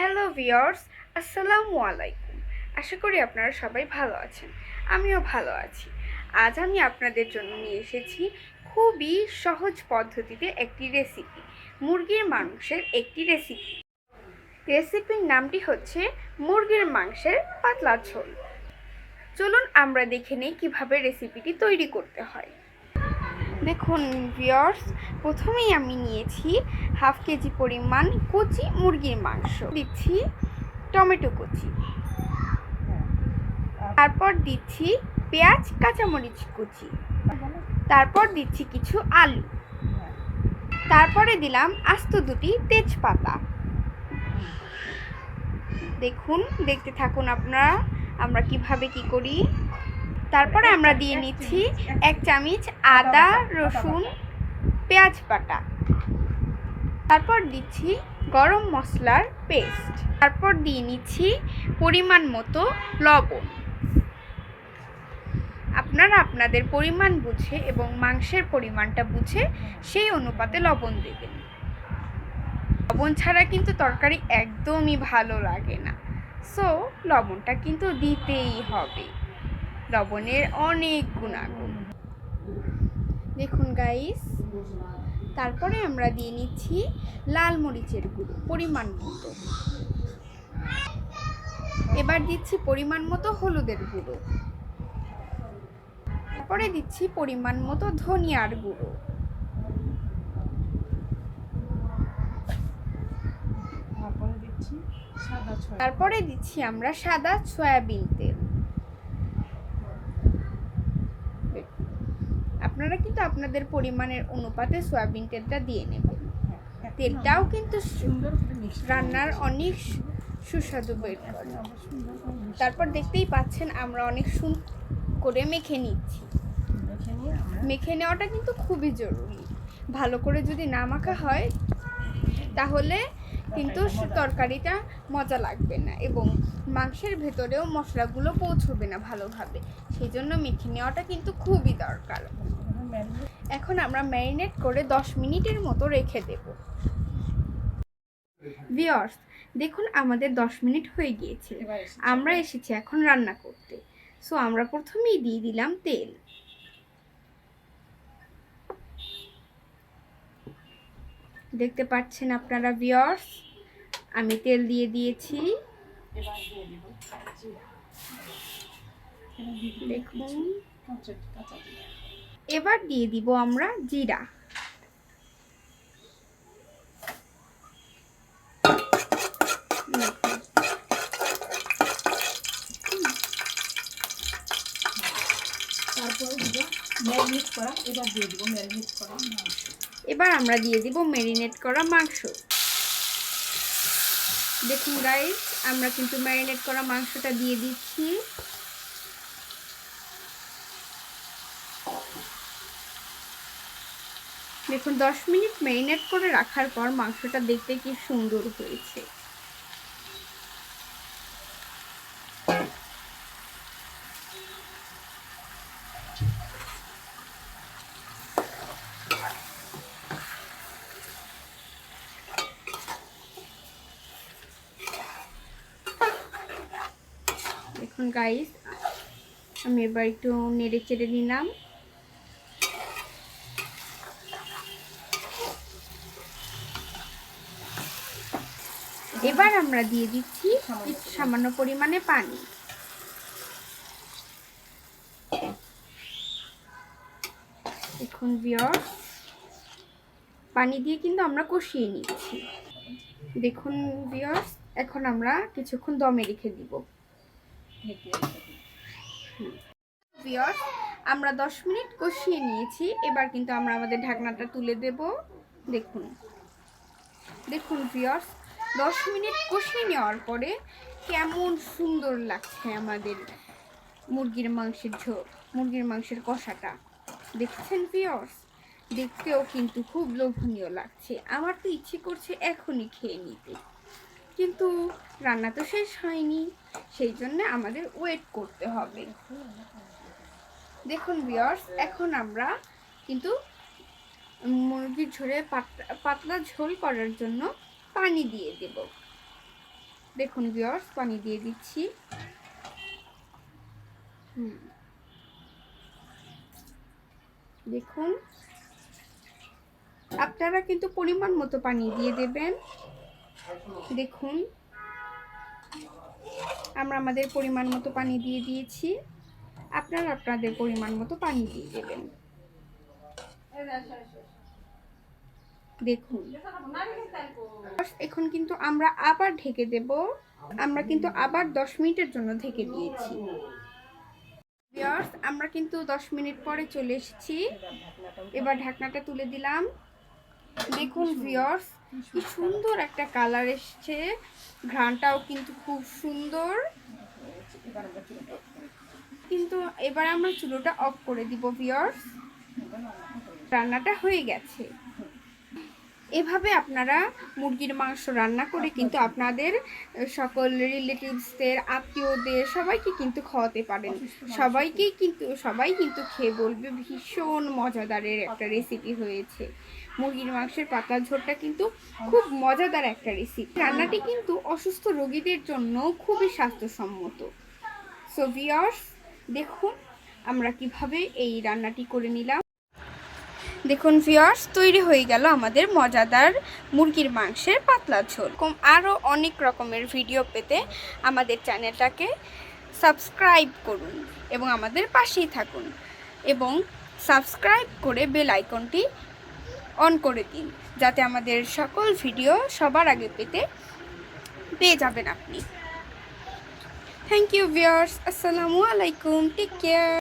Hello viewers, আসসালামু আলাইকুম। আশা করি আপনারা সবাই ভালো আছেন। আমিও ভালো আছি। আজ আমি আপনাদের জন্য নিয়ে এসেছি খুবই সহজ পদ্ধতিতে একটি রেসিপি, মুরগির মাংসের একটি রেসিপি। রেসিপির নামটি হচ্ছে মুরগির মাংসের পাতলা ঝোল। চলুন আমরা দেখে নেই কিভাবে রেসিপিটি তৈরি করতে হয়। দেখুন ভিউয়ার্স, প্রথমেই আমি নিয়েছি হাফ কেজি পরিমাণ কচি মুরগির মাংস, দিচ্ছি টমেটো কুচি, তারপর দিচ্ছি পেঁয়াজ কাঁচামরিচ কুচি, তারপর দিচ্ছি কিছু আলু, তারপরে দিলাম আস্ত দুটি তেজপাতা। দেখুন, দেখতে থাকুন আপনারা আমরা কিভাবে কি করি। তারপরে আমরা দিয়ে নিচ্ছি 1 চামচ আদা রসুন পেঁয়াজ বাটা, তারপর দিচ্ছি গরম মশলার পেস্ট, তারপর দিয়ে নিচ্ছি পরিমাণ মতো লবণ। আপনারা আপনাদের পরিমাণ বুঝে এবং মাংসের পরিমাণটা বুঝে সেই অনুপাতে লবণ দেবেন। লবণ ছাড়া কিন্তু তরকারি একদমই ভালো লাগে না, সো লবণটা কিন্তু দিতেই হবে। লবণের অনেক গুণাগুণ। দেখুন গাইস, তারপরে আমরা দিয়ে নিচ্ছি লাল মরিচের গুঁড়ো পরিমাণ মতো, এবার দিচ্ছি পরিমাণ মতো হলুদের গুঁড়ো, তারপরে দিচ্ছি পরিমাণ মতো ধনিয়ার গুঁড়ো, তারপরে দিচ্ছি আমরা সাদা সয়াবিন তেল। আপনারা কিন্তু আপনাদের পরিমাণের অনুপাতে সয়াবিন তেলটা দিয়ে নেবেন। তেলটাও কিন্তু রান্নার অনেক সুস্বাদু বের করে। তারপর দেখতেই পাচ্ছেন আমরা অনেক সুন্দর করে মেখে নিচ্ছি। মেখে নেওয়াটা কিন্তু খুবই জরুরি। ভালো করে যদি না মাখা হয় তাহলে কিন্তু তরকারিটা মজা লাগবে না এবং মাংসের ভেতরেও মশলাগুলো পৌঁছবে না ভালোভাবে। সেই জন্য মেখে নেওয়াটা কিন্তু খুবই দরকার। এখন আমরা ম্যারিনেট করে 10 মিনিটের মতো রেখে দেব। ভিউয়ার্স, দেখুন আমাদের 10 মিনিট হয়ে গিয়েছে। আমরা এসেছি এখন রান্না করতে। সো আমরা প্রথমেই দিয়ে দিলাম তেল। দেখতে পাচ্ছেন আপনারা ভিউয়ার্স, আমি তেল দিয়ে দিয়েছি। দেখুন, এবার দিয়ে দিব আমরা জিরা, এবার আমরা দিয়ে দিব ম্যারিনেট করা মাংস। দেখুন গাইস, আমরা কিন্তু ম্যারিনেট করা মাংসটা দিয়ে দিচ্ছি। দেখুন 10 মিনিট ম্যারিনেট করে রাখার পর মাংসটা দেখতে কি সুন্দর হয়েছে। দেখুন গাইস, আমি এবার একটু নেড়ে চেড়ে নিলাম। এবার আমরা দিয়ে দিচ্ছি সামান্য পরিমাণে পানি। দেখুন ভিউয়ার্স, পানি দিয়ে কিন্তু আমরা কষিয়ে নিচ্ছি। দেখুন ভিউয়ার্স, এখন আমরা কিছুক্ষণ দমে রেখে দিব। ভিউয়ার্স, আমরা 10 মিনিট কষিয়ে নিয়েছি। এবার কিন্তু আমরা আমাদের ঢাকনাটা তুলে দেব। দেখুন দেখুন ভিউয়ার্স, 10 মিনিট কষিয়ে নেওয়ার পরে কেমন সুন্দর লাগছে আমাদের মুরগির মাংসের ঝোল, মুরগির মাংসের কষাটা। দেখছেন ভিউয়ার্স, দেখতেও কিন্তু খুব লোভনীয় লাগছে। আমার তো ইচ্ছে করছে এখনই খেয়ে নিতে, কিন্তু রান্না তো শেষ হয়নি, সেই জন্য আমাদের ওয়েট করতে হবে। দেখুন ভিউয়ার্স, এখন আমরা কিন্তু মুরগির ঝোলে পাতলা ঝোল করার জন্য পানি দিয়ে দেব। দেখুন ভিউয়ার্স, পানি দিয়ে দিচ্ছি। দেখুন, আপনারা কিন্তু পরিমাণ মতো পানি দিয়ে দেবেন। দেখুন, আমরা আমাদের পরিমাণ মতো পানি দিয়ে দিয়েছি, আপনারা আপনাদের পরিমাণ মতো পানি দিয়ে দেবেন। দেখুন, এখন কিন্তু আমরা আবার ঢেকে দেব। আমরা কিন্তু আবার 10 মিনিটের জন্য ঢেকে দিয়েছি। ভিউয়ার্স, আমরা কিন্তু 10 মিনিট পরে চলে এসেছি। এবার ঢাকনাটা তুলে দিলাম। দেখুন ভিউয়ার্স, কি সুন্দর একটা কালার এসছে, ঘ্রাণটাও কিন্তু খুব সুন্দর। কিন্তু এবার আমরা চুলোটা অফ করে দিব ভিউয়ার্স, রান্নাটা হয়ে গেছে। এভাবে আপনারা মুরগির মাংস রান্না করে কিন্তু আপনাদের সকল রিলেটিভসদের, আত্মীয়দের সবাইকে কিন্তু খাওয়াতে পারেন। সবাই কিন্তু খেয়ে বলবে ভীষণ মজাদারের একটা রেসিপি হয়েছে। মুরগির মাংসের পাতলা ঝোলটা কিন্তু খুব মজাদার একটা রেসিপি। রান্নাটি কিন্তু অসুস্থ রোগীদের জন্য খুবই স্বাস্থ্যসম্মত। সো ভিউয়ার্স, দেখুন আমরা কিভাবে এই রান্নাটি করে নিলাম। দেখুন ভিউয়ার্স, তৈরি হয়ে গেল আমাদের মজাদার মুরগির মাংসের পাতলা ঝোল। আরও অনেক রকমের ভিডিও পেতে আমাদের চ্যানেলটাকে সাবস্ক্রাইব করুন এবং আমাদের পাশেই থাকুন, এবং সাবস্ক্রাইব করে বেল আইকনটি অন করে দিন, যাতে আমাদের সকল ভিডিও সবার আগে পেয়ে যাবেন আপনি। থ্যাংক ইউ ভিউয়ার্স, আসসালামু আলাইকুম, টেক কেয়ার।